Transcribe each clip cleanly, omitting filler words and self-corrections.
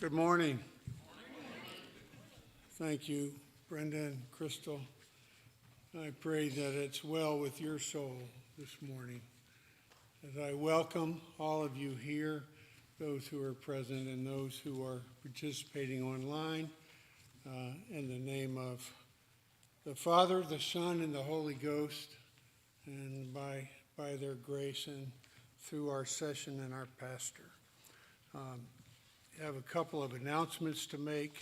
Good morning. Thank you, Brenda and Crystal. I pray that it's well with your soul this morning. As I welcome all of you here, those who are present and those who are participating online, in the name of the Father, the Son, and the Holy Ghost, and by their grace and through our session and our pastor. I have a couple of announcements to make.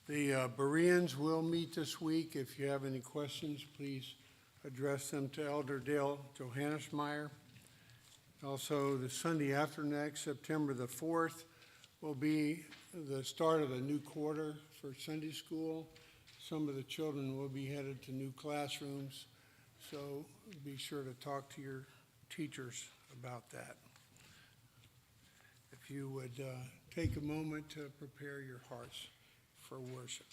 The Bereans will meet this week. If you have any questions, please address them to Elder Dale Johannesmeyer. Also, the Sunday after next, September the 4th, will be the start of a new quarter for Sunday school. Some of the children will be headed to new classrooms, so be sure to talk to your teachers about that. If you would take a moment to prepare your hearts for worship.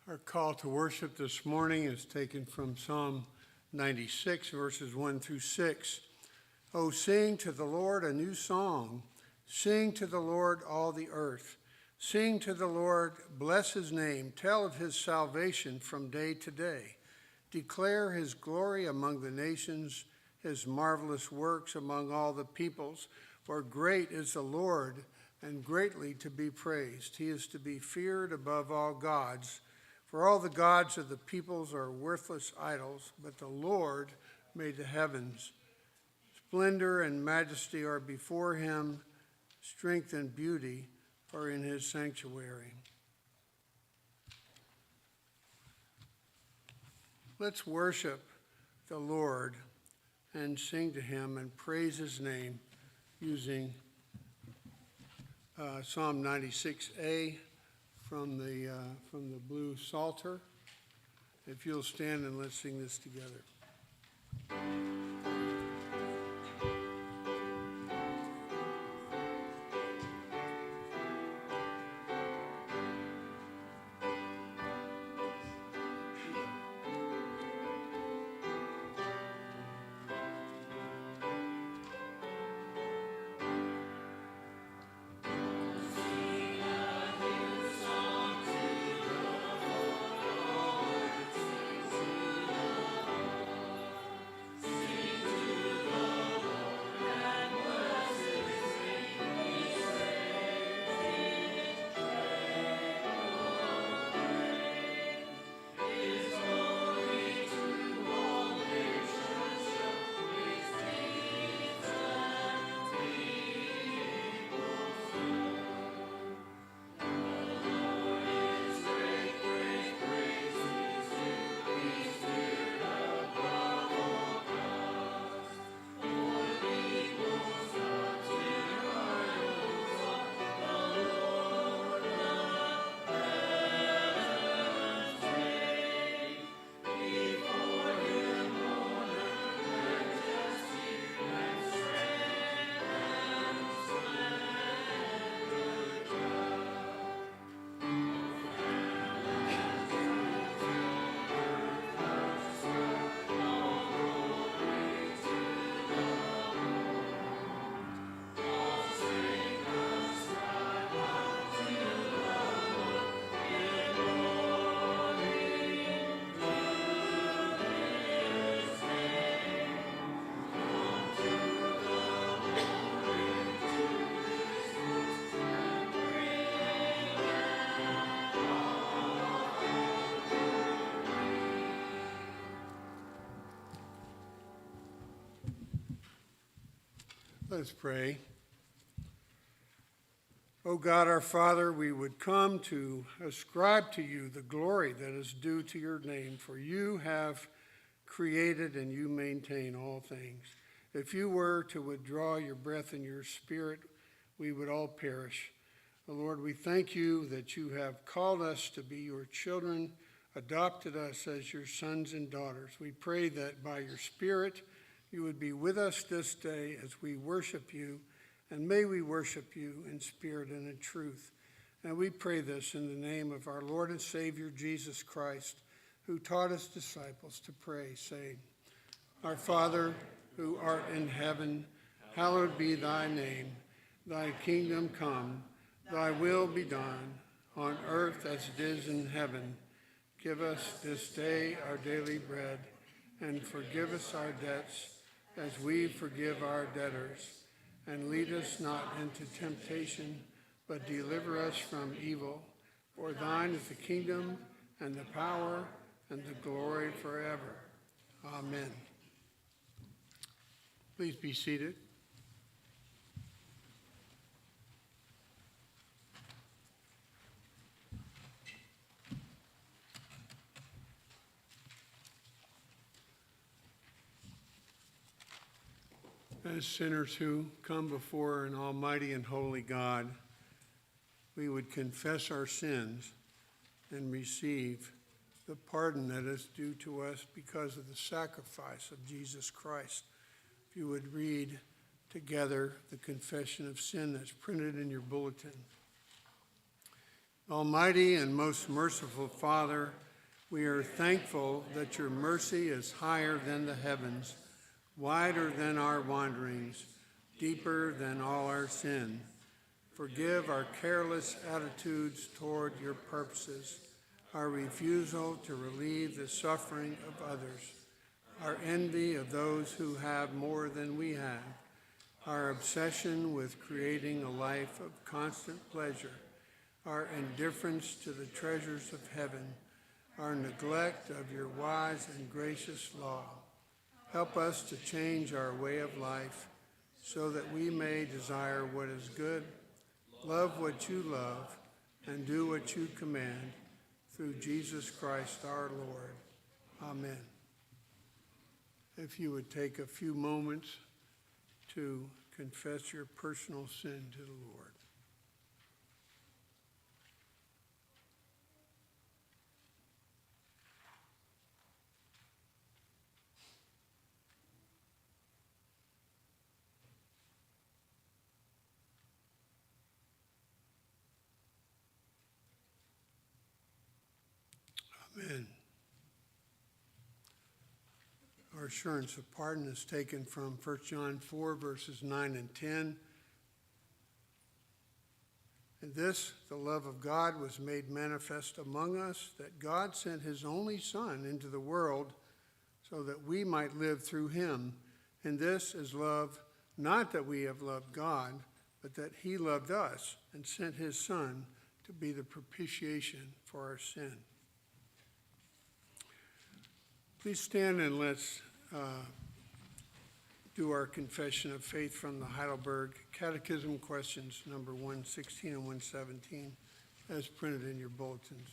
Our call to worship this morning is taken from Psalm 96, verses 1 through 6. Oh, sing to the Lord a new song. Sing to the Lord all the earth. Sing to the Lord, bless his name. Tell of his salvation from day to day. Declare his glory among the nations, his marvelous works among all the peoples. For great is the Lord, and greatly to be praised. He is to be feared above all gods. For all the gods of the peoples are worthless idols, but the Lord made the heavens. Splendor and majesty are before him, strength and beauty are in his sanctuary. Let's worship the Lord and sing to him and praise his name using Psalm 96a. From the blue Psalter. If you'll stand and let's sing this together. Let's pray. O God, our Father, we would come to ascribe to you the glory that is due to your name, for you have created and you maintain all things. If you were to withdraw your breath and your spirit, we would all perish. O Lord, we thank you that you have called us to be your children, adopted us as your sons and daughters. We pray that by your Spirit you would be with us this day as we worship you, and may we worship you in spirit and in truth. And we pray this in the name of our Lord and Savior Jesus Christ, who taught his disciples to pray, saying, Our Father, who art in heaven, hallowed be thy name. Thy kingdom come, thy will be done, on earth as it is in heaven. Give us this day our daily bread, and forgive us our debts as we forgive our debtors. And lead us not into temptation, but deliver us from evil. For thine is the kingdom, and the power, and the glory forever. Amen. Please be seated. As sinners who come before an almighty and holy God, we would confess our sins and receive the pardon that is due to us because of the sacrifice of Jesus Christ. If you would read together the confession of sin that's printed in your bulletin. Almighty and most merciful Father, we are thankful that your mercy is higher than the heavens, wider than our wanderings, deeper than all our sin. Forgive our careless attitudes toward your purposes, our refusal to relieve the suffering of others, our envy of those who have more than we have, our obsession with creating a life of constant pleasure, our indifference to the treasures of heaven, our neglect of your wise and gracious law. Help us to change our way of life so that we may desire what is good, love what you love, and do what you command, through Jesus Christ our Lord. Amen. If you would take a few moments to confess your personal sin to the Lord. Amen. Our assurance of pardon is taken from 1 John 4, verses 9 and 10. And this, the love of God, was made manifest among us, that God sent his only Son into the world so that we might live through him. And this is love, not that we have loved God, but that he loved us and sent his Son to be the propitiation for our sin. Please stand and let's do our confession of faith from the Heidelberg Catechism, questions number 116 and 117, as printed in your bulletins.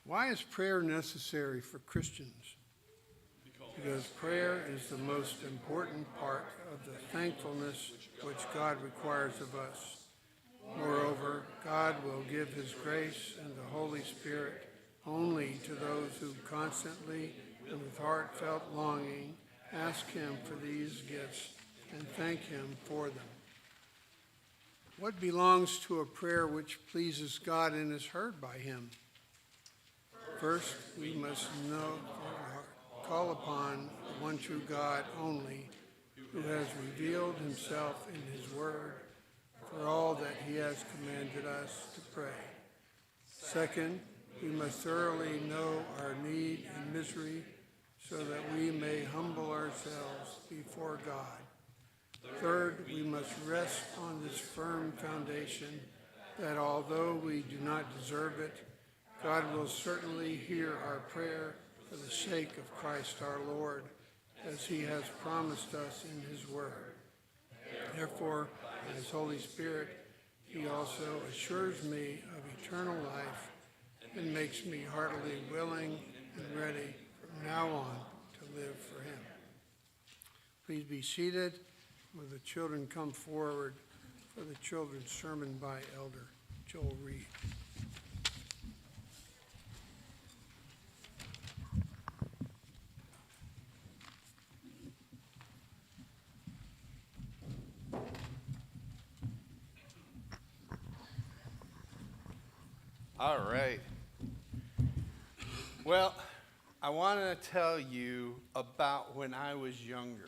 Why is prayer necessary for Christians? Because prayer is the most important part of the thankfulness which God requires of us. Moreover, God will give his grace and the Holy Spirit only to those who constantly and with heartfelt longing ask him for these gifts and thank him for them. What belongs to a prayer which pleases God and is heard by him? First, we must call upon the one true God only, who has revealed himself in his word for all that he has commanded us to pray. Second, we must thoroughly know our need and misery so that we may humble ourselves before God. Third, we must rest on this firm foundation that although we do not deserve it, God will certainly hear our prayer for the sake of Christ our Lord, as he has promised us in his word. Therefore, by his Holy Spirit, he also assures me of eternal life and makes me heartily willing and ready from now on to live for him. Please be seated. Will the children come forward for the children's sermon by Elder Joel Reed. All right. Well, I want to tell you about when I was younger.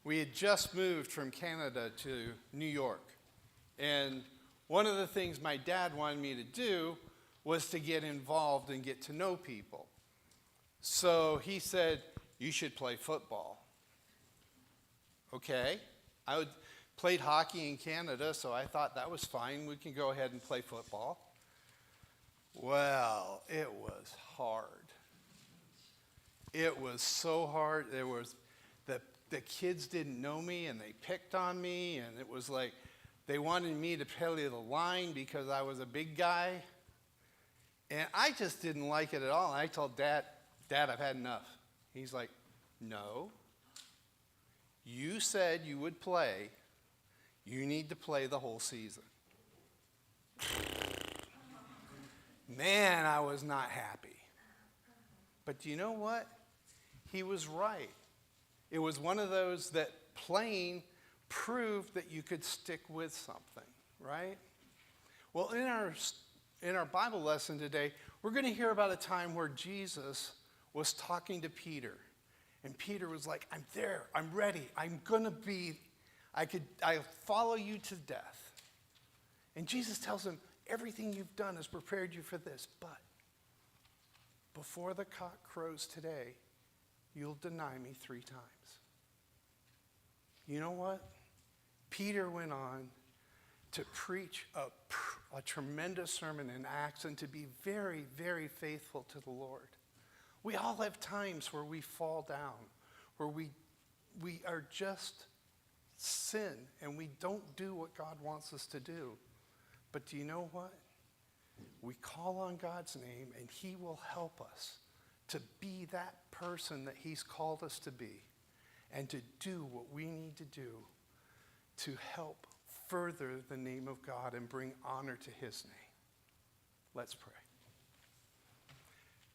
We had just moved from Canada to New York. And one of the things my dad wanted me to do was to get involved and get to know people. So he said, you should play football. Okay. I played hockey in Canada, so I thought that was fine. We can go ahead and play football. Well, it was hard. It was so hard. There was the kids didn't know me, and they picked on me, and it was like they wanted me to play the line because I was a big guy. And I just didn't like it at all. And I told Dad, I've had enough. He's like, no. You said you would play. You need to play the whole season. Man, I was not happy. But do you know what? He was right. It was one of those that playing proved that you could stick with something, right? Well, in our Bible lesson today, we're going to hear about a time where Jesus was talking to Peter. And Peter was like, I'm there. I'm ready. I'm going to be, I'll follow you to death. And Jesus tells him, everything you've done has prepared you for this. But before the cock crows today, you'll deny me 3 times. You know what? Peter went on to preach a tremendous sermon in Acts and to be very, very faithful to the Lord. We all have times where we fall down, where we are just sin and we don't do what God wants us to do. But do you know what? We call on God's name and he will help us to be that person that he's called us to be and to do what we need to do to help further the name of God and bring honor to his name. Let's pray.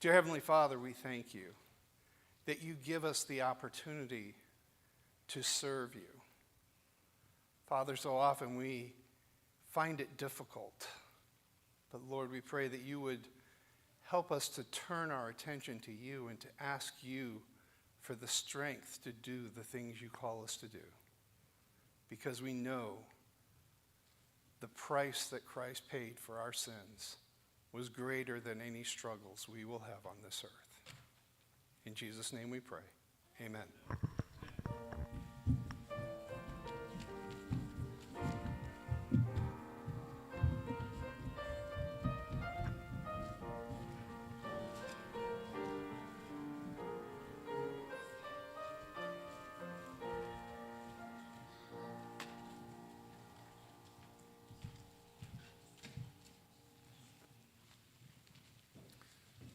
Dear Heavenly Father, we thank you that you give us the opportunity to serve you. Father, so often we find it difficult. But Lord, we pray that you would help us to turn our attention to you and to ask you for the strength to do the things you call us to do. Because we know the price that Christ paid for our sins was greater than any struggles we will have on this earth. In Jesus' name we pray. Amen.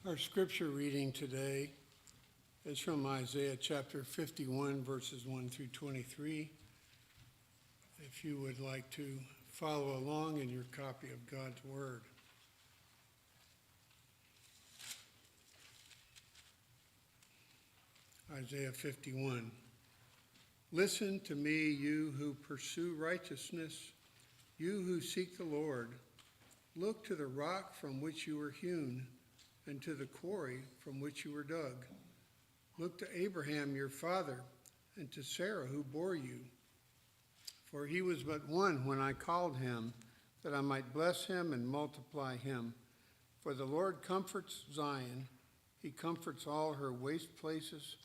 Our scripture reading today is from Isaiah chapter 51, verses 1 through 23. If you would like to follow along in your copy of God's Word. Isaiah 51. Listen to me, you who pursue righteousness, you who seek the Lord. Look to the rock from which you were hewn, and to the quarry from which you were dug. Look to Abraham your father, and to Sarah who bore you. For he was but one when I called him, that I might bless him and multiply him. For the Lord comforts Zion, he comforts all her waste places,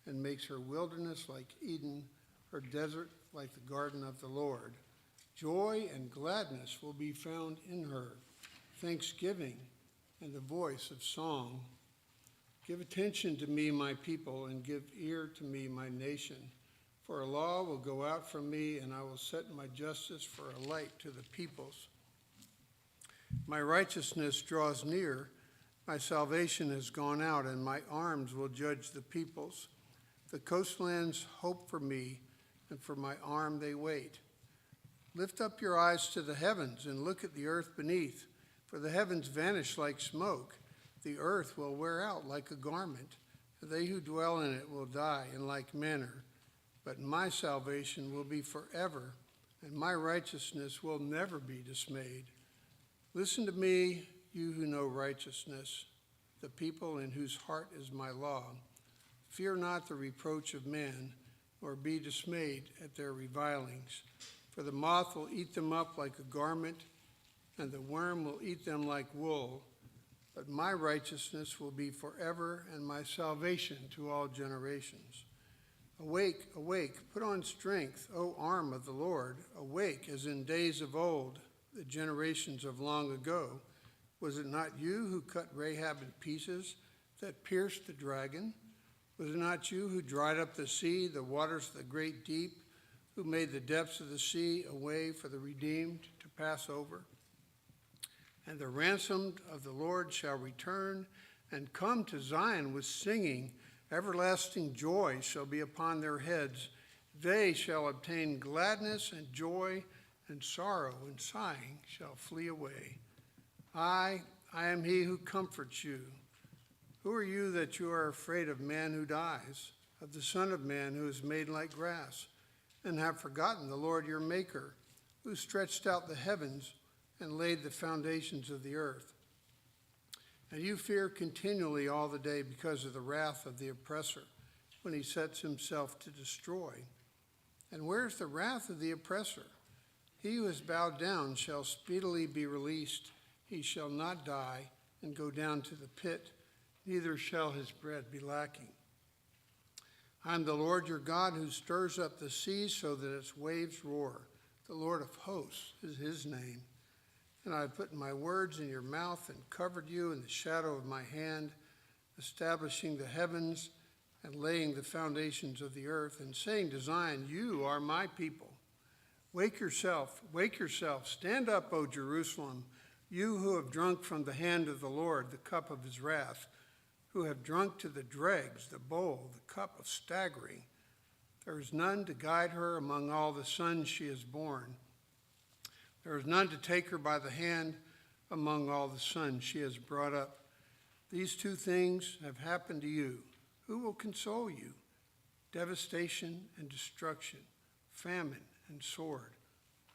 and makes her wilderness like Eden, her desert like the garden of the Lord. Joy and gladness will be found in her, thanksgiving and the voice of song. Give attention to me, my people, and give ear to me, my nation. For a law will go out from me, and I will set my justice for a light to the peoples. My righteousness draws near, my salvation has gone out, and my arms will judge the peoples. The coastlands hope for me, and for my arm they wait. Lift up your eyes to the heavens and look at the earth beneath, for the heavens vanish like smoke. The earth will wear out like a garment. They who dwell in it will die in like manner. But my salvation will be forever, and my righteousness will never be dismayed. Listen to me, you who know righteousness, the people in whose heart is my law. Fear not the reproach of man, nor be dismayed at their revilings. For the moth will eat them up like a garment, and the worm will eat them like wool. But my righteousness will be forever, and my salvation to all generations. Awake, awake, put on strength, O arm of the Lord. Awake, as in days of old, the generations of long ago. Was it not you who cut Rahab in pieces, that pierced the dragon? Was it not you who dried up the sea, the waters of the great deep, who made the depths of the sea a way for the redeemed to pass over? And the ransomed of the Lord shall return and come to Zion with singing. Everlasting joy shall be upon their heads. They shall obtain gladness and joy, and sorrow and sighing shall flee away. I am he who comforts you. Who are you that you are afraid of man who dies, of the Son of Man who is made like grass, and have forgotten the Lord your Maker, who stretched out the heavens and laid the foundations of the earth? And you fear continually all the day because of the wrath of the oppressor, when he sets himself to destroy. And where's the wrath of the oppressor? He who is bowed down shall speedily be released. He shall not die and go down to the pit, neither shall his bread be lacking. I am the Lord your God, who stirs up the seas so that its waves roar. The Lord of hosts is his name. And I have put my words in your mouth and covered you in the shadow of my hand, establishing the heavens and laying the foundations of the earth, and saying to Zion, you are my people. Wake yourself, stand up, O Jerusalem, you who have drunk from the hand of the Lord the cup of his wrath, who have drunk to the dregs the bowl, the cup of staggering. There is none to guide her among all the sons she has borne. There is none to take her by the hand among all the sons she has brought up. These two things have happened to you. Who will console you? Devastation and destruction, famine and sword.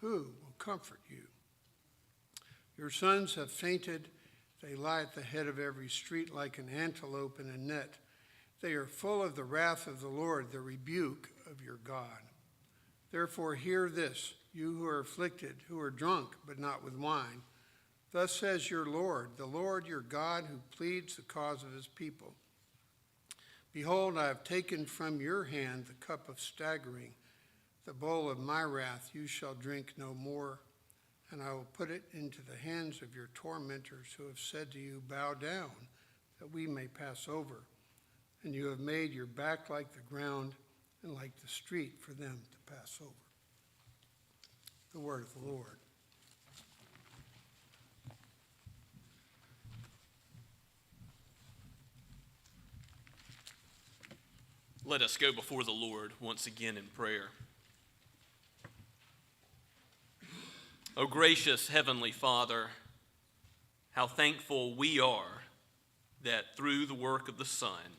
Who will comfort you? Your sons have fainted. They lie at the head of every street like an antelope in a net. They are full of the wrath of the Lord, the rebuke of your God. Therefore hear this, you who are afflicted, who are drunk, but not with wine. Thus says your Lord, the Lord your God, who pleads the cause of his people. Behold, I have taken from your hand the cup of staggering. The bowl of my wrath you shall drink no more, and I will put it into the hands of your tormentors, who have said to you, bow down, that we may pass over. And you have made your back like the ground, and like the street for them to pass over. The word of the Lord. Let us go before the Lord once again in prayer. O gracious Heavenly Father, how thankful we are that through the work of the Son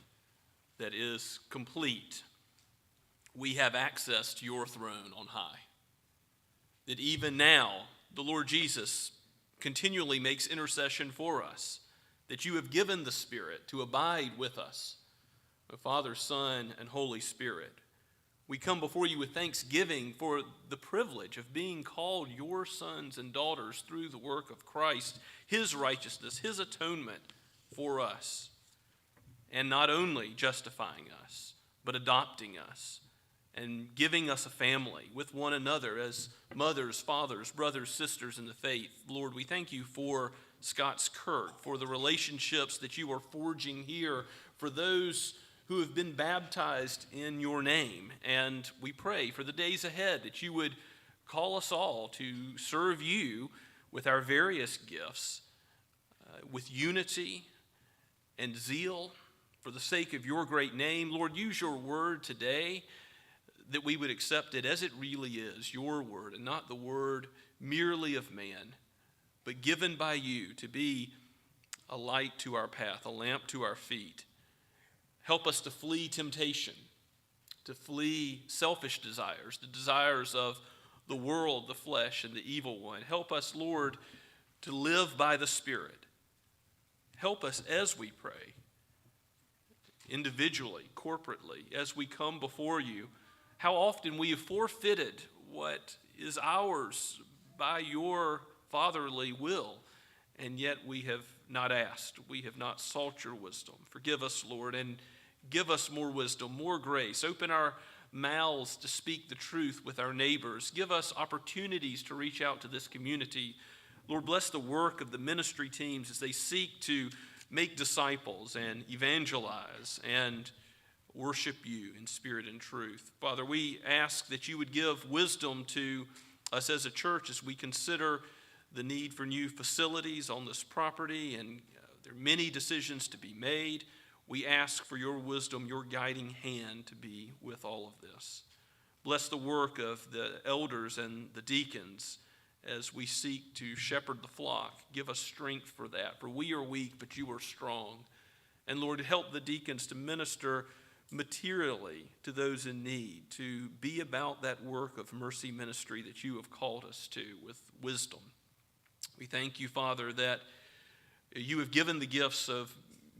that is complete, we have access to your throne on high. That even now, the Lord Jesus continually makes intercession for us, that you have given the Spirit to abide with us. O Father, Son, and Holy Spirit, we come before you with thanksgiving for the privilege of being called your sons and daughters through the work of Christ, his righteousness, his atonement for us, and not only justifying us, but adopting us and giving us a family with one another as mothers, fathers, brothers, sisters in the faith. Lord, we thank you for Scots Kirk, for the relationships that you are forging here, for those who have been baptized in your name. And we pray for the days ahead that you would call us all to serve you with our various gifts, with unity and zeal for the sake of your great name. Lord, use your word today that we would accept it as it really is, your word, and not the word merely of man, but given by you to be a light to our path, a lamp to our feet. Help us to flee temptation, to flee selfish desires, the desires of the world, the flesh, and the evil one. Help us, Lord, to live by the Spirit. Help us as we pray, individually, corporately, as we come before you. How often we have forfeited what is ours by your fatherly will, and yet we have not asked. We have not sought your wisdom. Forgive us, Lord, and give us more wisdom, more grace. Open our mouths to speak the truth with our neighbors. Give us opportunities to reach out to this community. Lord, bless the work of the ministry teams as they seek to make disciples and evangelize and worship you in spirit and truth. Father, we ask that you would give wisdom to us as a church as we consider the need for new facilities on this property, and there are many decisions to be made. We ask for your wisdom, your guiding hand to be with all of this. Bless the work of the elders and the deacons as we seek to shepherd the flock. Give us strength for that, for we are weak, but you are strong. And Lord, help the deacons to minister materially to those in need, to be about that work of mercy ministry that you have called us to with wisdom. We thank you, Father, that you have given the gifts of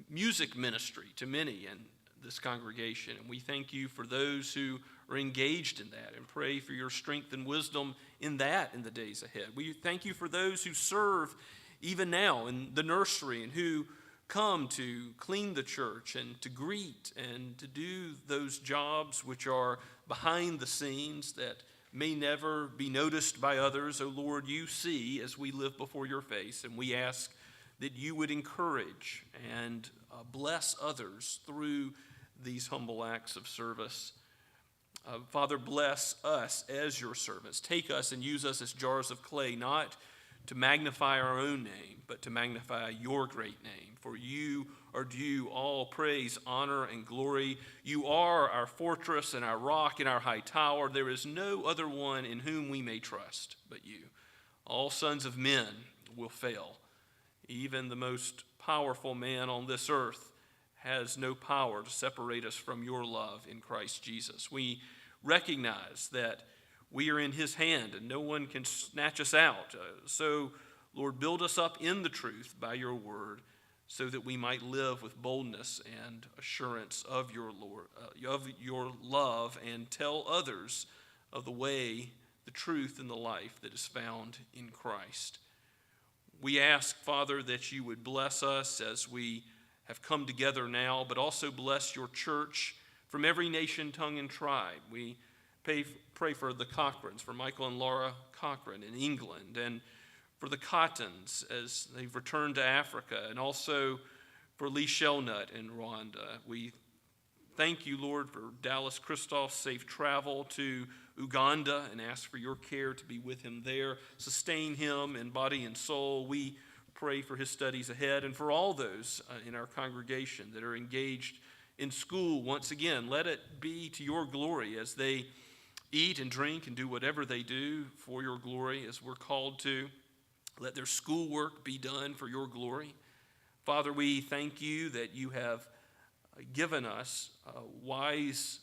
music ministry to many in this congregation, and we thank you for those who are engaged in that, and pray for your strength and wisdom in that in the days ahead. We thank you for those who serve even now in the nursery and who come to clean the church and to greet and to do those jobs which are behind the scenes that may never be noticed by others. Oh Lord, you see as we live before your face, and we ask that you would encourage and bless others through these humble acts of service. Father, bless us as your servants. Take us and use us as jars of clay, not to magnify our own name, but to magnify your great name. For you are due all praise, honor, and glory. You are our fortress and our rock and our high tower. There is no other one in whom we may trust but you. All sons of men will fail. Even the most powerful man on this earth has no power to separate us from your love in Christ Jesus. We recognize that we are in his hand and no one can snatch us out. So, Lord, build us up in the truth by your word so that we might live with boldness and assurance of your Lord, of your love, and tell others of the way, the truth, and the life that is found in Christ. We ask, Father, that you would bless us as we have come together now, but also bless your church from every nation, tongue, and tribe. We pray for the Cochrans, for Michael and Laura Cochran in England, and for the Cottons as they've returned to Africa, and also for Lee Shelnut in Rwanda. We thank you, Lord, for Dallas Christoph's safe travel to Uganda, and ask for your care to be with him there. Sustain him in body and soul. We pray for his studies ahead, and for all those in our congregation that are engaged in school. Once again, let it be to your glory as they eat and drink and do whatever they do for your glory as we're called to. Let their schoolwork be done for your glory. Father, we thank you that you have given us wise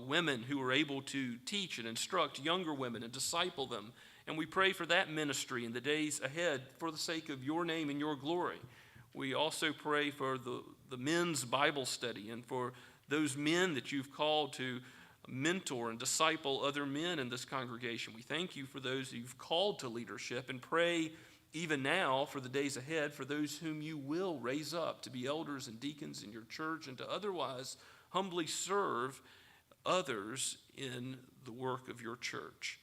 women who are able to teach and instruct younger women and disciple them. And we pray for that ministry in the days ahead for the sake of your name and your glory. We also pray for the men's Bible study and for those men that you've called to mentor and disciple other men in this congregation. We thank you for those you've called to leadership, and pray even now for the days ahead for those whom you will raise up to be elders and deacons in your church and to otherwise humbly serve others in the work of your church.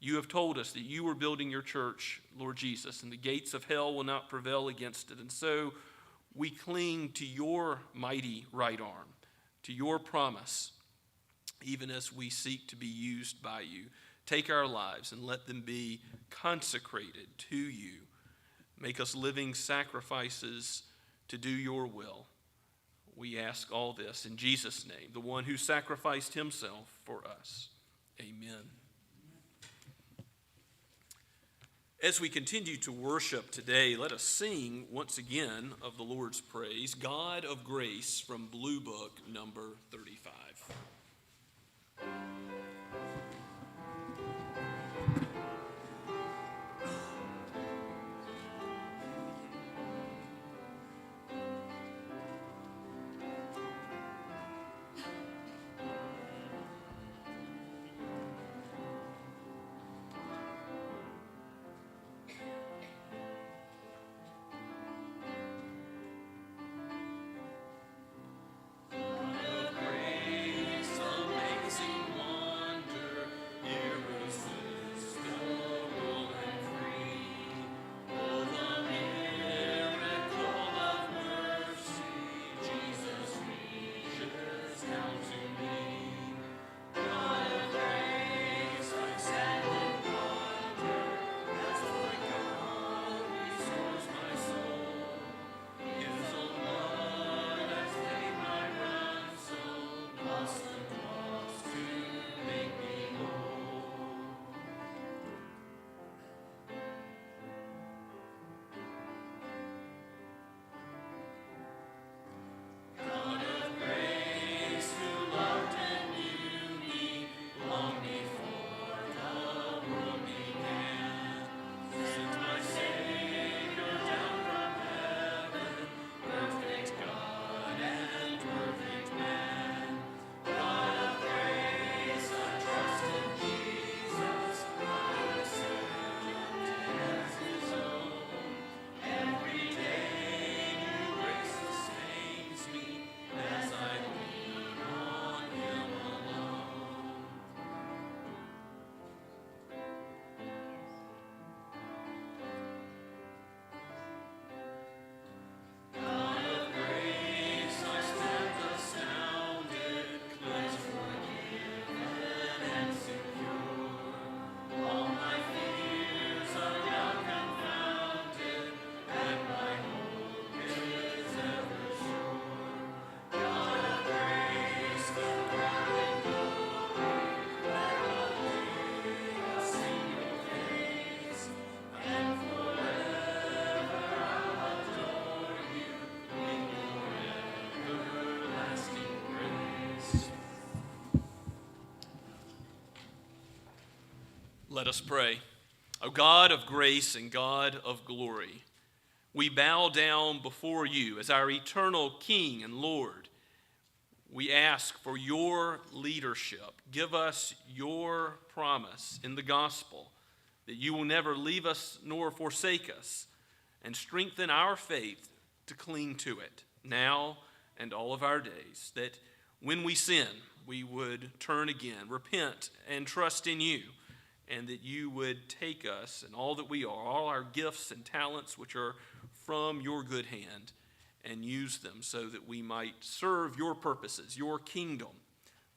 You have told us that you are building your church, Lord Jesus, and the gates of hell will not prevail against it. And so we cling to your mighty right arm, to your promise, even as we seek to be used by you. Take our lives and let them be consecrated to you. Make us living sacrifices to do your will. We ask all this in Jesus' name, the one who sacrificed himself for us. Amen. As we continue to worship today, let us sing once again of the Lord's praise, God of Grace, from Blue Book number 35. Let us pray. O God of grace and God of glory, we bow down before you as our eternal King and Lord. We ask for your leadership. Give us your promise in the gospel that you will never leave us nor forsake us, and strengthen our faith to cling to it now and all of our days, that when we sin, we would turn again, repent, and trust in you, and that you would take us and all that we are, all our gifts and talents which are from your good hand, and use them so that we might serve your purposes, your kingdom,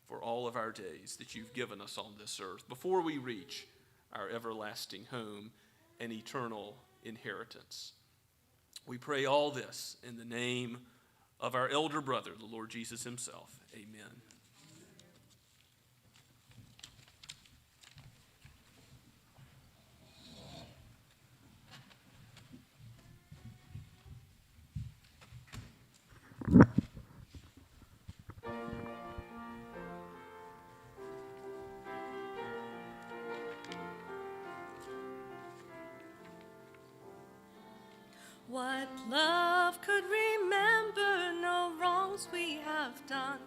for all of our days that you've given us on this earth, before we reach our everlasting home and eternal inheritance. We pray all this in the name of our elder brother, the Lord Jesus himself. Amen. What love could remember no wrongs we have done?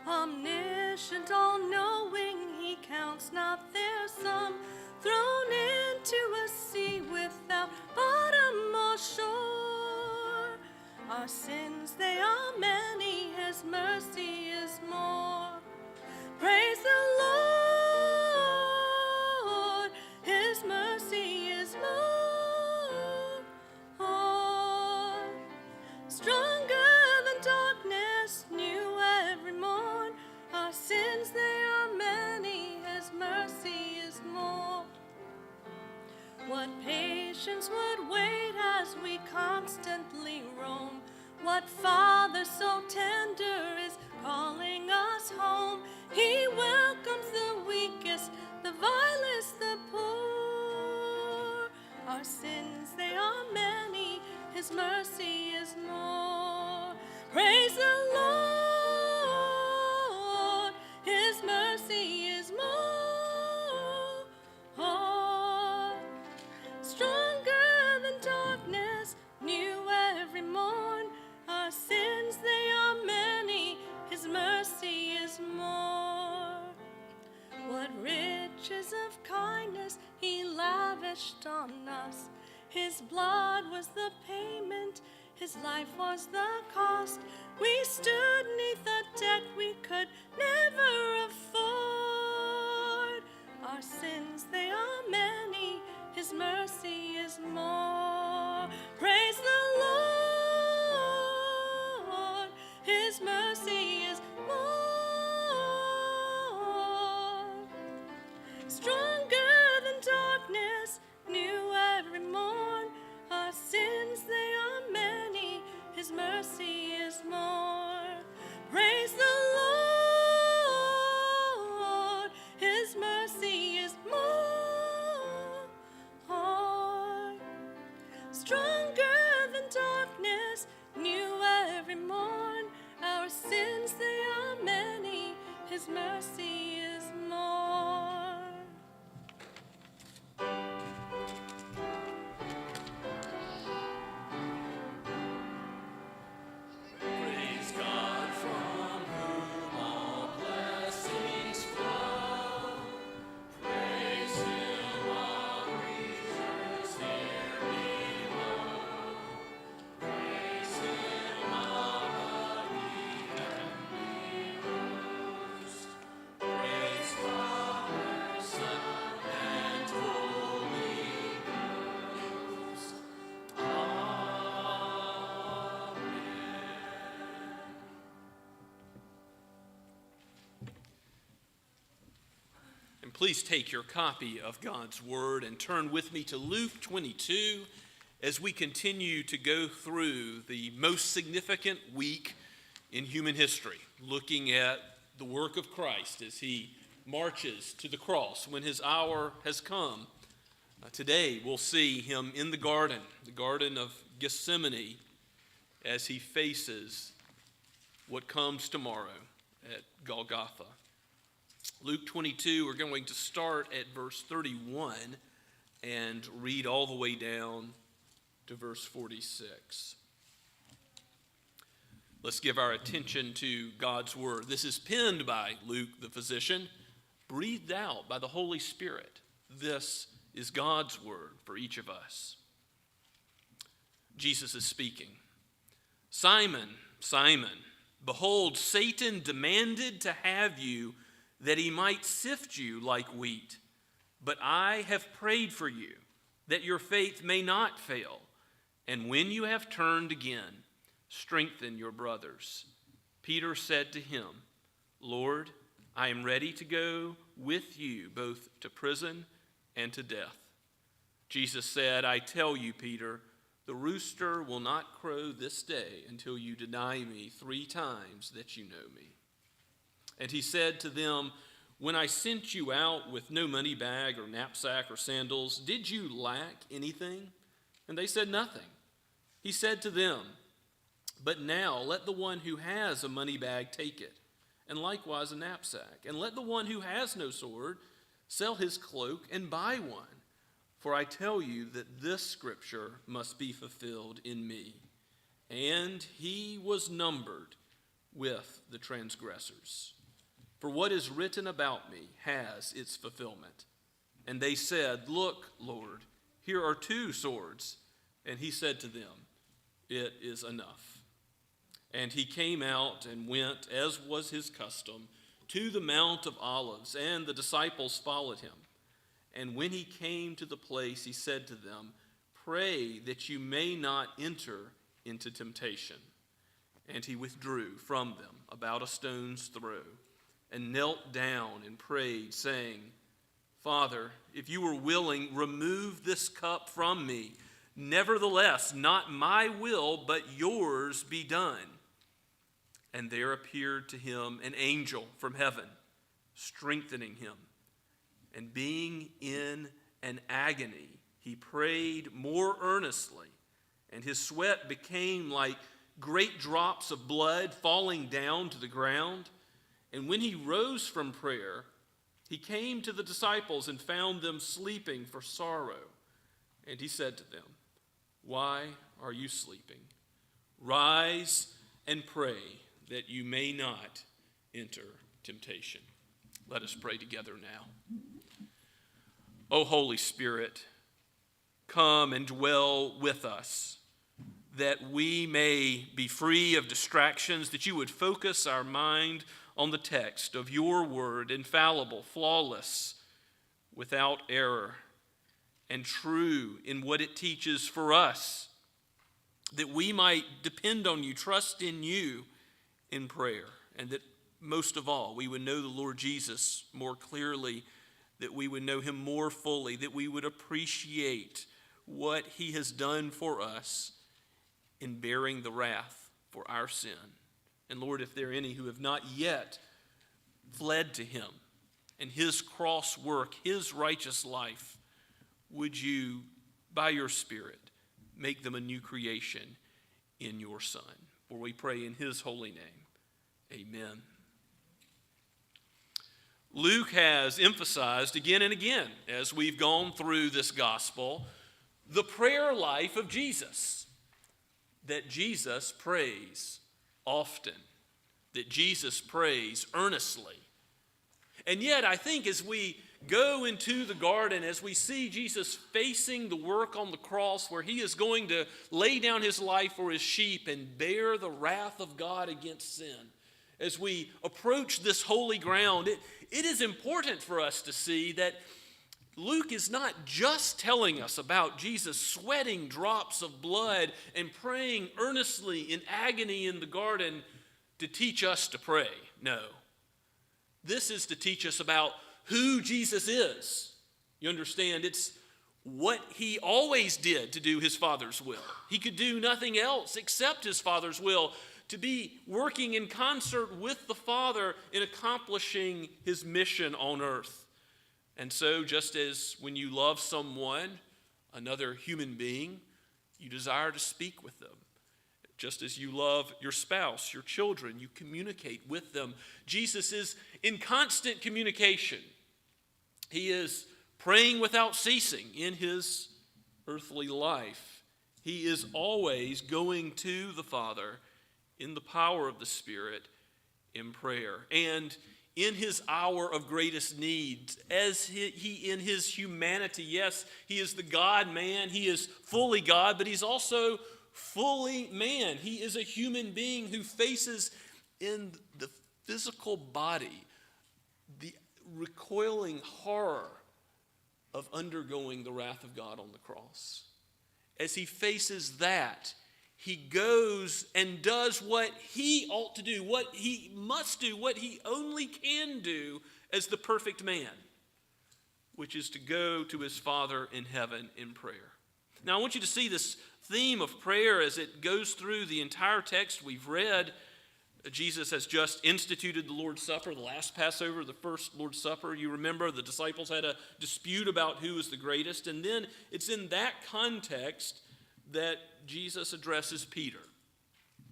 Omniscient, all-knowing, he counts not their sum. Thrown into a sea without bottom or shore. Our sins, they are many, his mercy is more. Praise the Lord, his mercy is more. Stronger than darkness, new every morn. Our sins, they are many, his mercy is more. What patience would wait as we constantly roam? What Father so tender is calling us home? He welcomes the weakest, the vilest, the poor. Our sins, they are many, his mercy is more. Praise the Lord, his mercy is more. Stronger than darkness, new every morn. Our sins, they are many, his mercy is more. What riches of kindness he lavished on us. His blood was the payment, his life was the cost. We stood neath a debt we could never afford. Our sins, they are many, his mercy is more. Praise the Lord, his mercy is more. Stronger than darkness, new every morn. Our sins, they are many, his mercy is more. Praise the Lord, his mercy is more. Stronger than darkness, new every morn. Our sins, they are many, his mercy is more. Praise God from whom all blessings flow. Praise him, all creatures here below. Praise him, all the heavenly host. Praise Father, Son, and Holy Ghost. And please take your copy of God's Word and turn with me to Luke 22 as we continue to go through the most significant week in human history, looking at the work of Christ as he marches to the cross when his hour has come. Today we'll see him in the Garden of Gethsemane, as he faces what comes tomorrow at Golgotha. Luke 22, we're going to start at verse 31 and read all the way down to verse 46. Let's give our attention to God's word. This is penned by Luke the physician, breathed out by the Holy Spirit. This is God's word for each of us. Jesus is speaking. Simon, Simon, behold, Satan demanded to have you that he might sift you like wheat. But I have prayed for you that your faith may not fail. And when you have turned again, strengthen your brothers. Peter said to him, Lord, I am ready to go with you both to prison and to death. Jesus said, I tell you, Peter, the rooster will not crow this day until you deny me 3 times that you know me. And he said to them, when I sent you out with no money bag or knapsack or sandals, did you lack anything? And they said nothing. He said to them, but now let the one who has a money bag take it, and likewise a knapsack. And let the one who has no sword sell his cloak and buy one. For I tell you that this scripture must be fulfilled in me. And he was numbered with the transgressors. For what is written about me has its fulfillment. And they said, look, Lord, here are 2 swords. And he said to them, it is enough. And he came out and went, as was his custom, to the Mount of Olives, and the disciples followed him. And when he came to the place, he said to them, "Pray that you may not enter into temptation." And he withdrew from them about a stone's throw, and knelt down and prayed, saying, "Father, if you are willing, remove this cup from me. Nevertheless, not my will, but yours be done." And there appeared to him an angel from heaven, strengthening him. And being in an agony, he prayed more earnestly, and his sweat became like great drops of blood falling down to the ground. And when he rose from prayer, he came to the disciples and found them sleeping for sorrow. And he said to them, "Why are you sleeping? Rise and pray that you may not enter temptation." Let us pray together now. O Holy Spirit, come and dwell with us, that we may be free of distractions, that you would focus our mind on the text of your word, infallible, flawless, without error, and true in what it teaches for us, that we might depend on you, trust in you in prayer, and that most of all, we would know the Lord Jesus more clearly, that we would know him more fully, that we would appreciate what he has done for us in bearing the wrath for our sin. And Lord, if there are any who have not yet fled to him and his cross work, his righteous life, would you, by your Spirit, make them a new creation in your Son? For we pray in his holy name. Amen. Luke has emphasized again and again, as we've gone through this gospel, the prayer life of Jesus. That Jesus prays often, that Jesus prays earnestly. And yet, I think as we go into the garden, as we see Jesus facing the work on the cross where he is going to lay down his life for his sheep and bear the wrath of God against sin, as we approach this holy ground, it is important for us to see that Luke is not just telling us about Jesus sweating drops of blood and praying earnestly in agony in the garden to teach us to pray. No. This is to teach us about who Jesus is. You understand? It's what he always did to do his Father's will. He could do nothing else except his Father's will, to be working in concert with the Father in accomplishing his mission on earth. And so, just as when you love someone, another human being, you desire to speak with them. Just as you love your spouse, your children, you communicate with them. Jesus is in constant communication. He is praying without ceasing in his earthly life. He is always going to the Father in the power of the Spirit in prayer. And in his hour of greatest need, as he in his humanity, yes, he is the God-man, he is fully God, but he's also fully man. He is a human being who faces in the physical body the recoiling horror of undergoing the wrath of God on the cross. As he faces that, he goes and does what he ought to do, what he must do, what he only can do as the perfect man, which is to go to his Father in heaven in prayer. Now, I want you to see this theme of prayer as it goes through the entire text we've read. Jesus has just instituted the Lord's Supper, the last Passover, the first Lord's Supper. You remember the disciples had a dispute about who was the greatest, and then it's in that context that Jesus addresses Peter,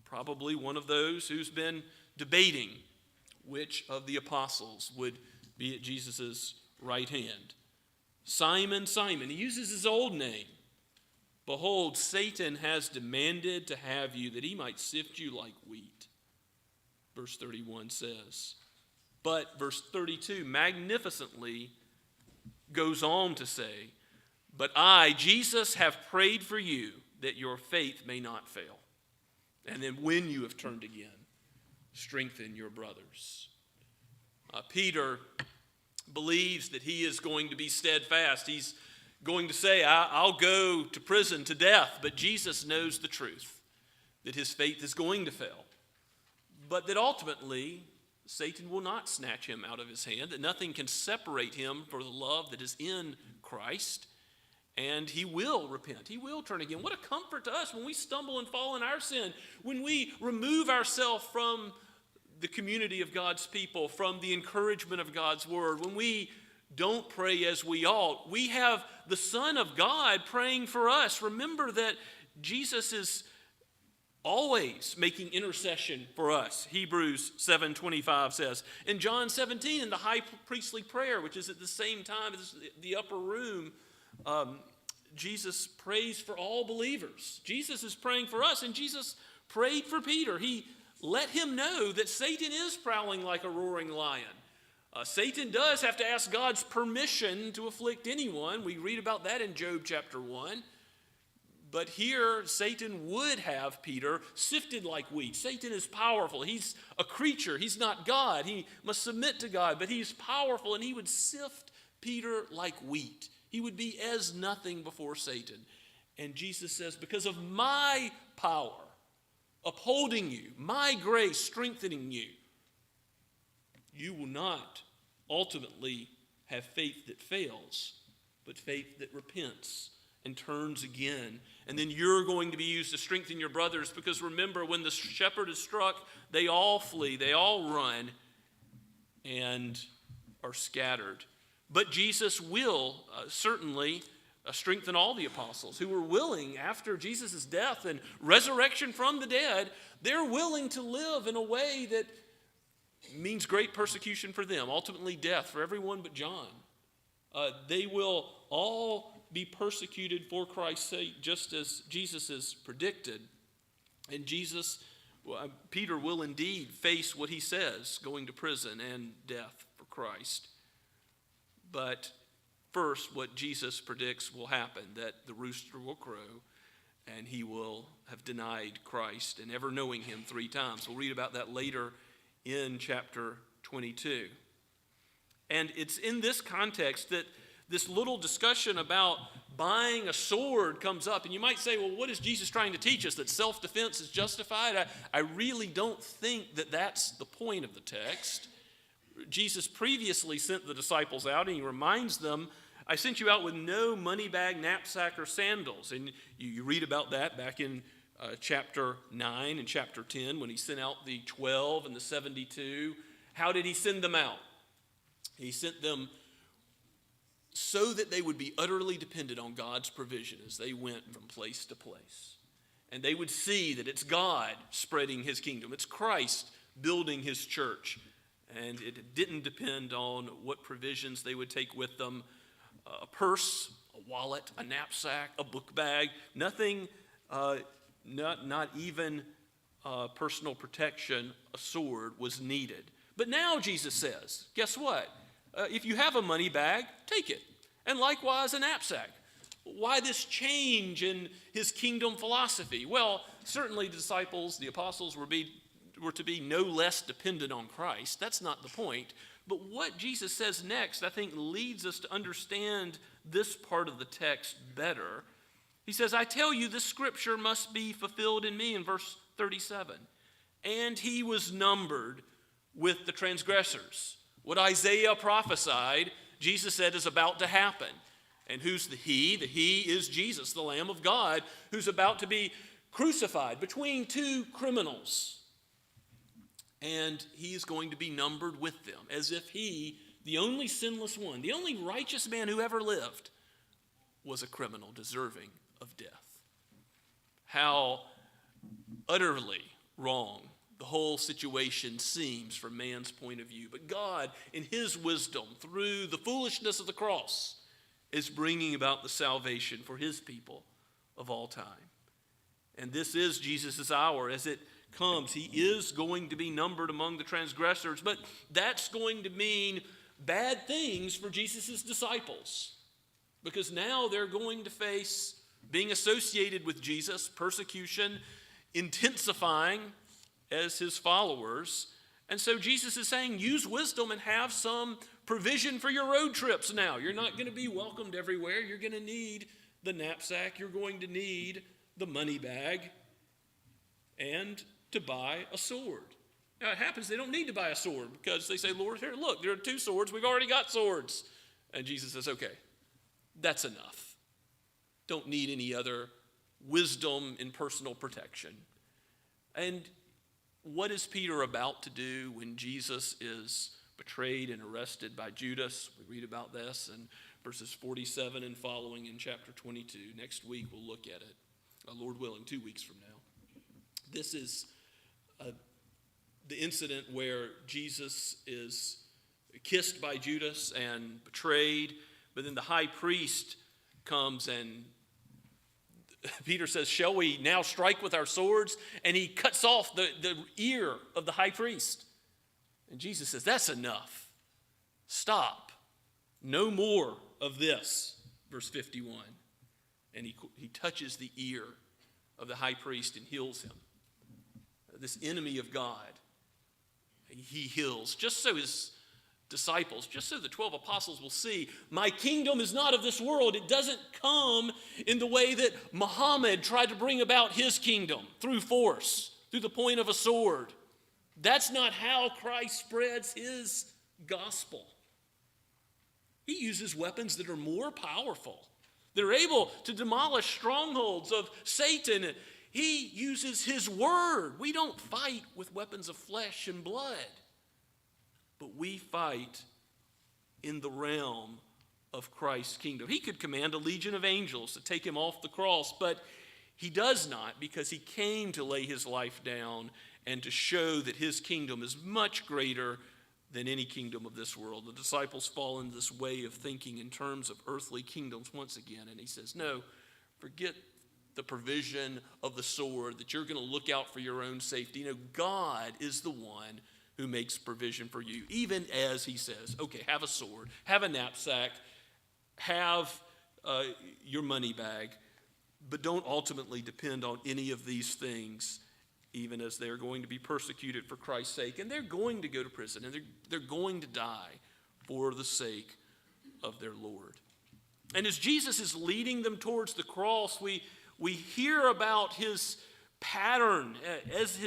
probably one of those who's been debating which of the apostles would be at Jesus' right hand. Simon, Simon, he uses his old name. Behold, Satan has demanded to have you that he might sift you like wheat. Verse 31 says. But verse 32 magnificently goes on to say, but I, Jesus, have prayed for you that your faith may not fail. And then when you have turned again, strengthen your brothers. Peter believes that he is going to be steadfast. He's going to say, I'll go to prison, to death. But Jesus knows the truth, that his faith is going to fail. But that ultimately, Satan will not snatch him out of his hand, that nothing can separate him from the love that is in Christ. And he will repent. He will turn again. What a comfort to us when we stumble and fall in our sin, when we remove ourselves from the community of God's people, from the encouragement of God's word, when we don't pray as we ought. We have the Son of God praying for us. Remember that Jesus is always making intercession for us. Hebrews 7:25 says. In John 17, in the high priestly prayer, which is at the same time as the upper room, Jesus prays for all believers. Jesus is praying for us, and Jesus prayed for Peter. He let him know that Satan is prowling like a roaring lion. Satan does have to ask God's permission to afflict anyone. We read about that in Job chapter 1. But here, Satan would have Peter sifted like wheat. Satan is powerful. He's a creature. He's not God. He must submit to God, but he's powerful, and he would sift Peter like wheat. He would be as nothing before Satan. And Jesus says, because of my power upholding you, my grace strengthening you, you will not ultimately have faith that fails, but faith that repents and turns again. And then you're going to be used to strengthen your brothers, because remember, when the shepherd is struck, they all flee, they all run, and are scattered. But Jesus will certainly strengthen all the apostles who were willing, after Jesus' death and resurrection from the dead, they're willing to live in a way that means great persecution for them, ultimately death for everyone but John. They will all be persecuted for Christ's sake, just as Jesus has predicted. And Peter will indeed face what he says, going to prison and death for Christ. But first, what Jesus predicts will happen, that the rooster will crow and he will have denied Christ and ever knowing him 3 times. We'll read about that later in chapter 22. And it's in this context that this little discussion about buying a sword comes up. And you might say, well, what is Jesus trying to teach us? That self-defense is justified? I really don't think that that's the point of the text. Jesus previously sent the disciples out, and he reminds them, I sent you out with no money bag, knapsack, or sandals. And you read about that back in chapter 9 and chapter 10 when he sent out the 12 and the 72. How did he send them out? He sent them so that they would be utterly dependent on God's provision as they went from place to place. And they would see that it's God spreading his kingdom. It's Christ building his church. And it didn't depend on what provisions they would take with them. A purse, a wallet, a knapsack, a book bag, nothing, not even personal protection, a sword was needed. But now Jesus says, guess what? If you have a money bag, take it. And likewise a knapsack. Why this change in his kingdom philosophy? Well, certainly the disciples, the apostles were to be no less dependent on Christ. That's not the point. But what Jesus says next, I think, leads us to understand this part of the text better. He says, I tell you, this scripture must be fulfilled in me, in verse 37. And he was numbered with the transgressors. What Isaiah prophesied, Jesus said, is about to happen. And who's the he? The he is Jesus, the Lamb of God, who's about to be crucified between 2 criminals. And he is going to be numbered with them, as if he, the only sinless one, the only righteous man who ever lived, was a criminal deserving of death. How utterly wrong the whole situation seems from man's point of view. But God, in his wisdom, through the foolishness of the cross, is bringing about the salvation for his people of all time. And this is Jesus' hour as it comes. He is going to be numbered among the transgressors, but that's going to mean bad things for Jesus' disciples, because now they're going to face being associated with Jesus, persecution intensifying as his followers. And so Jesus is saying, use wisdom and have some provision for your road trips now. You're not going to be welcomed everywhere. You're going to need the knapsack. You're going to need the money bag and to buy a sword. Now, it happens they don't need to buy a sword because they say, Lord, here, look, there are 2 swords. We've already got swords. And Jesus says, okay, that's enough. Don't need any other wisdom in personal protection. And what is Peter about to do when Jesus is betrayed and arrested by Judas? We read about this in verses 47 and following in chapter 22. Next week we'll look at it, Lord willing, 2 weeks from now. This is the incident where Jesus is kissed by Judas and betrayed, but then the high priest comes and Peter says, shall we now strike with our swords? And he cuts off the ear of the high priest. And Jesus says, that's enough. Stop. No more of this. Verse 51. And he touches the ear of the high priest and heals him. This enemy of God, he heals. Just so his disciples, just so the 12 apostles will see, my kingdom is not of this world. It doesn't come in the way that Muhammad tried to bring about his kingdom, through force, through the point of a sword. That's not how Christ spreads his gospel. He uses weapons that are more powerful. They're able to demolish strongholds of Satan. He uses his word. We don't fight with weapons of flesh and blood, but we fight in the realm of Christ's kingdom. He could command a legion of angels to take him off the cross, but he does not, because he came to lay his life down and to show that his kingdom is much greater than any kingdom of this world. The disciples fall into this way of thinking in terms of earthly kingdoms once again, and he says, no, forget the provision of the sword, that you're going to look out for your own safety. You know, God is the one who makes provision for you, even as he says, okay, have a sword, have a knapsack, have your money bag, but don't ultimately depend on any of these things, even as they're going to be persecuted for Christ's sake, and they're going to go to prison, and they're going to die for the sake of their Lord. And as Jesus is leading them towards the cross, we hear about his pattern, as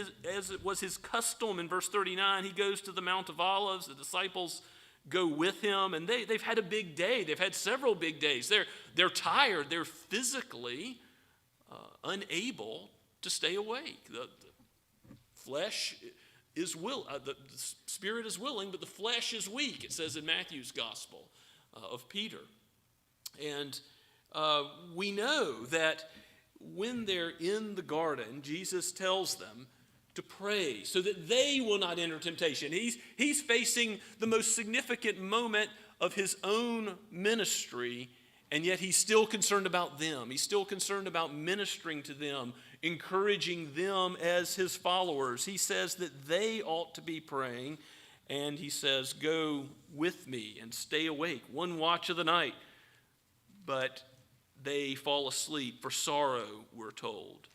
it was his custom in verse 39. He goes to the Mount of Olives. The disciples go with him, and they've had a big day. They've had several big days. They're tired. They're physically unable to stay awake. The flesh is the spirit is willing, but the flesh is weak, it says in Matthew's gospel of Peter. And we know that when they're in the garden, Jesus tells them to pray so that they will not enter temptation. He's facing the most significant moment of his own ministry, and yet he's still concerned about them. He's still concerned about ministering to them, encouraging them as his followers. He says that they ought to be praying, and he says, go with me and stay awake, one watch of the night. But they fall asleep for sorrow, we're told.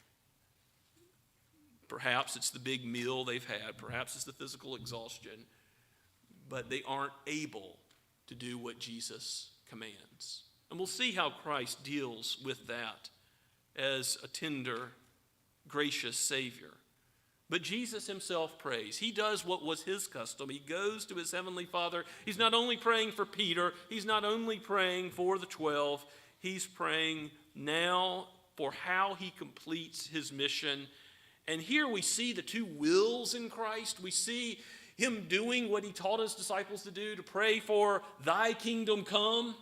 Perhaps it's the big meal they've had. Perhaps it's the physical exhaustion. But they aren't able to do what Jesus commands. And we'll see how Christ deals with that as a tender, gracious Savior. But Jesus himself prays. He does what was his custom. He goes to his heavenly Father. He's not only praying for Peter. He's not only praying for the 12. He's praying now for how he completes his mission. And here we see the 2 wills in Christ. We see him doing what he taught his disciples to do, to pray for thy kingdom come.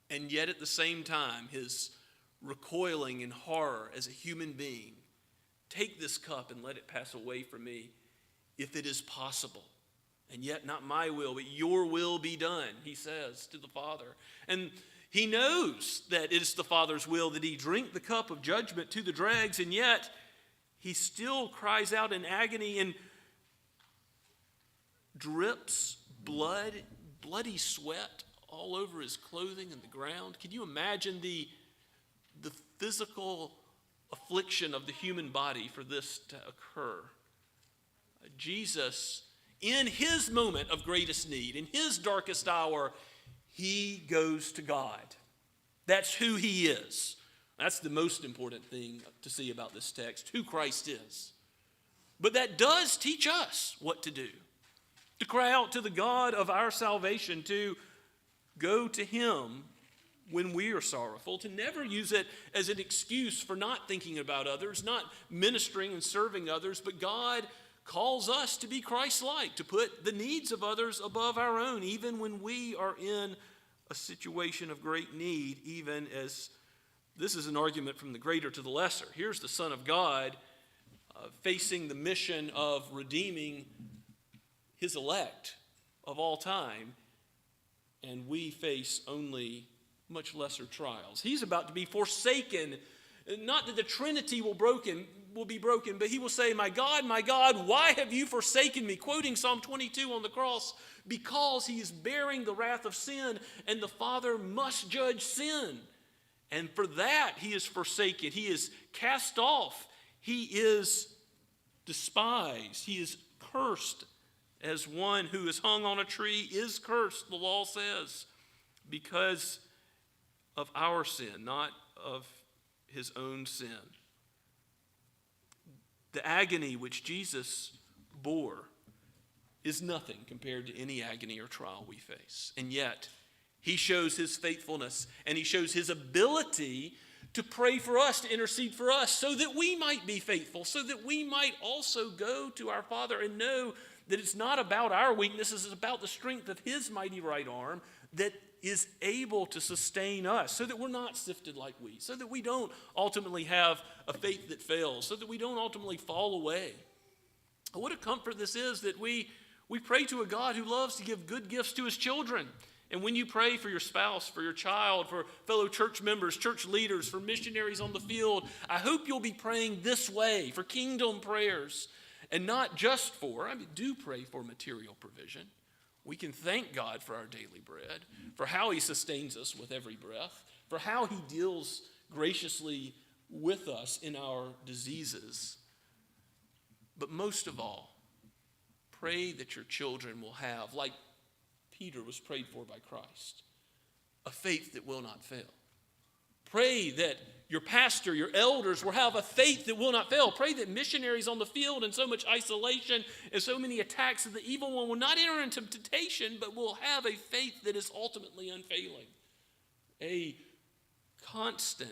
And yet at the same time, his recoiling in horror as a human being. Take this cup and let it pass away from me, if it is possible. And yet not my will, but your will be done, he says to the Father. And he knows that it is the Father's will that he drink the cup of judgment to the dregs, and yet he still cries out in agony and drips bloody sweat all over his clothing and the ground. Can you imagine the physical affliction of the human body for this to occur? Jesus in his moment of greatest need, in his darkest hour, he goes to God. That's who he is. That's the most important thing to see about this text, who Christ is. But that does teach us what to do, to cry out to the God of our salvation, to go to him when we are sorrowful, to never use it as an excuse for not thinking about others, not ministering and serving others, but God calls us to be Christ-like, to put the needs of others above our own, even when we are in a situation of great need, even as this is an argument from the greater to the lesser. Here's the Son of God facing the mission of redeeming his elect of all time, and we face only much lesser trials. He's about to be forsaken. Not that the Trinity will be broken, but he will say, my God, why have you forsaken me?" Quoting Psalm 22 on the cross, because he is bearing the wrath of sin, and the Father must judge sin. And for that, he is forsaken. He is cast off. He is despised. He is cursed, as one who is hung on a tree is cursed, the law says, because of our sin, not of his own sin. The agony which Jesus bore is nothing compared to any agony or trial we face. And yet, he shows his faithfulness, and he shows his ability to pray for us, to intercede for us, so that we might be faithful, so that we might also go to our Father and know that it's not about our weaknesses, it's about the strength of his mighty right arm that is able to sustain us, so that we're not sifted like wheat, so that we don't ultimately have a faith that fails, so that we don't ultimately fall away. What a comfort this is that we pray to a God who loves to give good gifts to his children. And when you pray for your spouse, for your child, for fellow church members, church leaders, for missionaries on the field, I hope you'll be praying this way, for kingdom prayers, and not just do pray for material provision. We can thank God for our daily bread, for how he sustains us with every breath, for how he deals graciously with us in our diseases. But most of all, pray that your children will have, like Peter was prayed for by Christ, a faith that will not fail. Pray that your pastor, your elders will have a faith that will not fail. Pray that missionaries on the field in so much isolation and so many attacks of the evil one will not enter into temptation, but will have a faith that is ultimately unfailing. A constant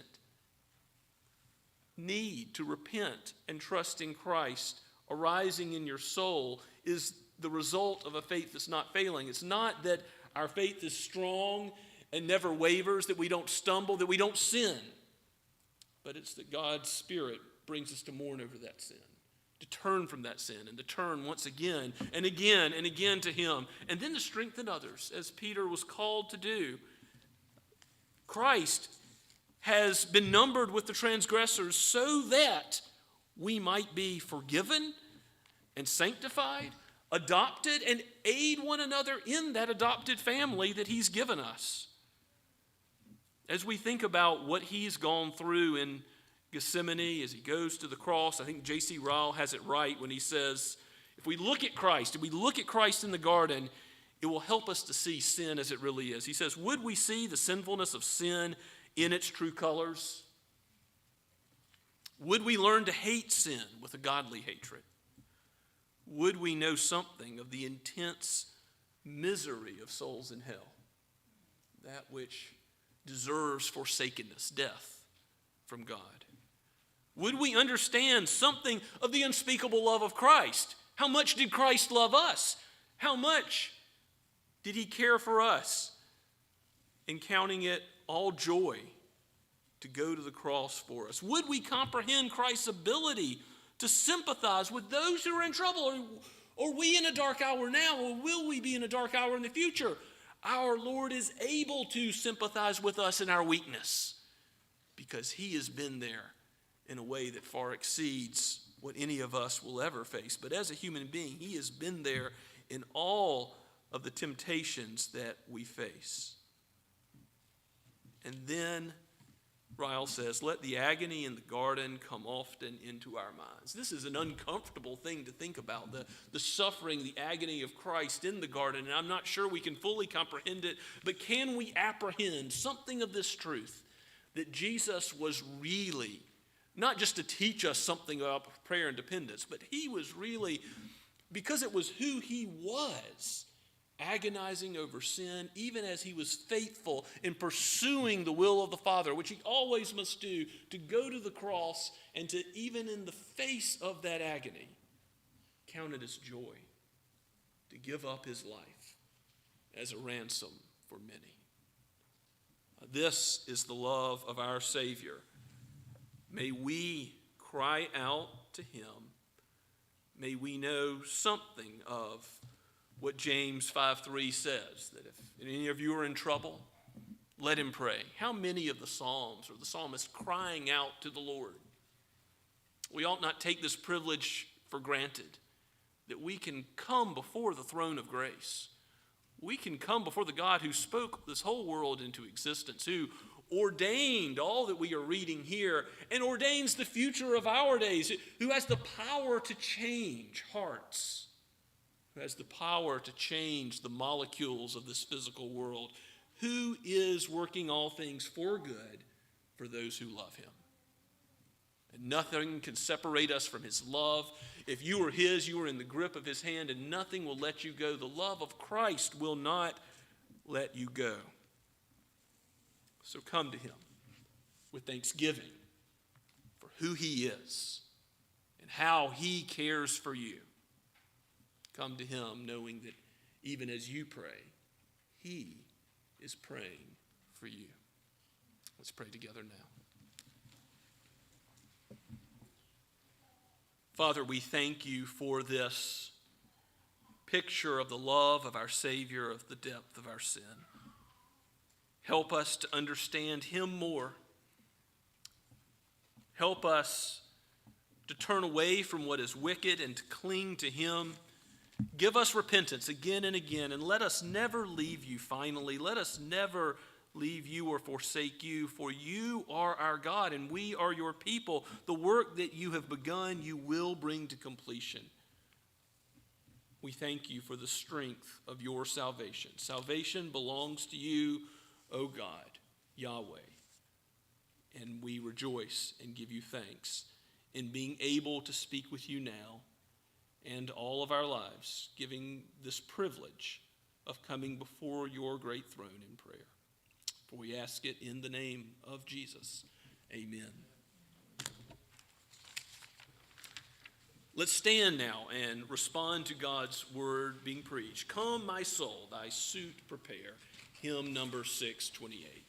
need to repent and trust in Christ arising in your soul is the result of a faith that's not failing. It's not that our faith is strong and never wavers, that we don't stumble, that we don't sin. But it's that God's Spirit brings us to mourn over that sin, to turn from that sin, and to turn once again and again and again to him, and then to strengthen others, as Peter was called to do. Christ has been numbered with the transgressors so that we might be forgiven and sanctified, adopted, and aid one another in that adopted family that he's given us. As we think about what he's gone through in Gethsemane as he goes to the cross, I think J.C. Ryle has it right when he says, if we look at Christ, in the garden, it will help us to see sin as it really is. He says, would we see the sinfulness of sin in its true colors? Would we learn to hate sin with a godly hatred? Would we know something of the intense misery of souls in hell, that which deserves forsakenness, death from God? Would we understand something of the unspeakable love of Christ? How much did Christ love us? How much did he care for us? In counting it all joy to go to the cross for us. Would we comprehend Christ's ability to sympathize with those who are in trouble? Are we in a dark hour now, or will we be in a dark hour in the future? Our Lord is able to sympathize with us in our weakness because he has been there in a way that far exceeds what any of us will ever face. But as a human being, he has been there in all of the temptations that we face. And then Ryle says, let the agony in the garden come often into our minds. This is an uncomfortable thing to think about, the suffering, the agony of Christ in the garden, and I'm not sure we can fully comprehend it, but can we apprehend something of this truth, that Jesus was really, not just to teach us something about prayer and dependence, but he was really, because it was who he was, agonizing over sin, even as he was faithful in pursuing the will of the Father, which he always must do, to go to the cross and to, even in the face of that agony, count it as joy to give up his life as a ransom for many. This is the love of our Savior. May we cry out to him. May we know something of what James 5:3 says, that if any of you are in trouble, let him pray. How many of the Psalms or the psalmist crying out to the Lord? We ought not take this privilege for granted, that we can come before the throne of grace. We can come before the God who spoke this whole world into existence, who ordained all that we are reading here and ordains the future of our days, who has the power to change hearts, who has the power to change the molecules of this physical world, who is working all things for good for those who love him. And nothing can separate us from his love. If you are his, you are in the grip of his hand, and nothing will let you go. The love of Christ will not let you go. So come to him with thanksgiving for who he is and how he cares for you. Come to him knowing that even as you pray, he is praying for you. Let's pray together now. Father, we thank you for this picture of the love of our Savior, of the depth of our sin. Help us to understand him more. Help us to turn away from what is wicked and to cling to him. Give us repentance again and again, and let us never leave you finally. Let us never leave you or forsake you, for you are our God and we are your people. The work that you have begun, you will bring to completion. We thank you for the strength of your salvation. Salvation belongs to you, O God, Yahweh. And we rejoice and give you thanks in being able to speak with you now and all of our lives, giving this privilege of coming before your great throne in prayer. For we ask it in the name of Jesus. Amen. Let's stand now and respond to God's word being preached. Come, my soul, thy suit prepare. Hymn number 628.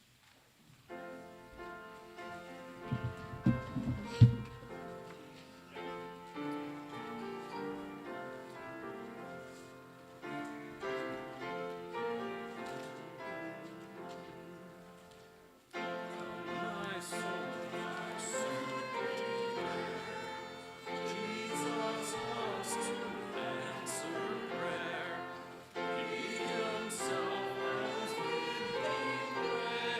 He himself has been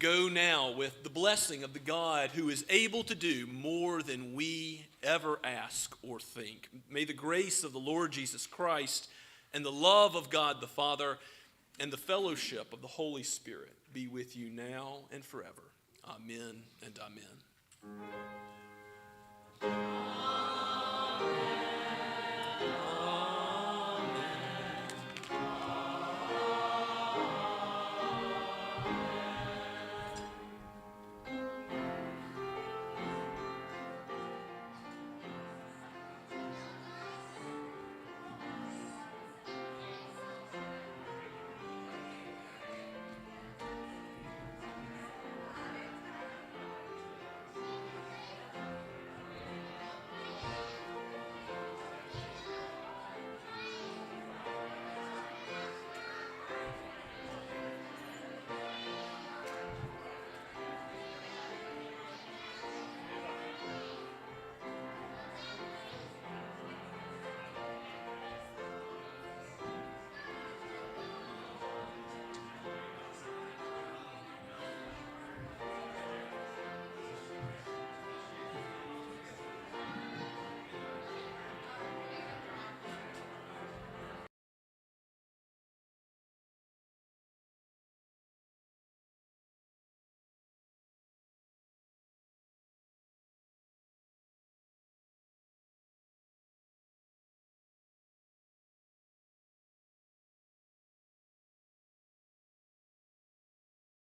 go now with the blessing of the God who is able to do more than we ever ask or think. May the grace of the Lord Jesus Christ and the love of God the Father and the fellowship of the Holy Spirit be with you now and forever. Amen and amen.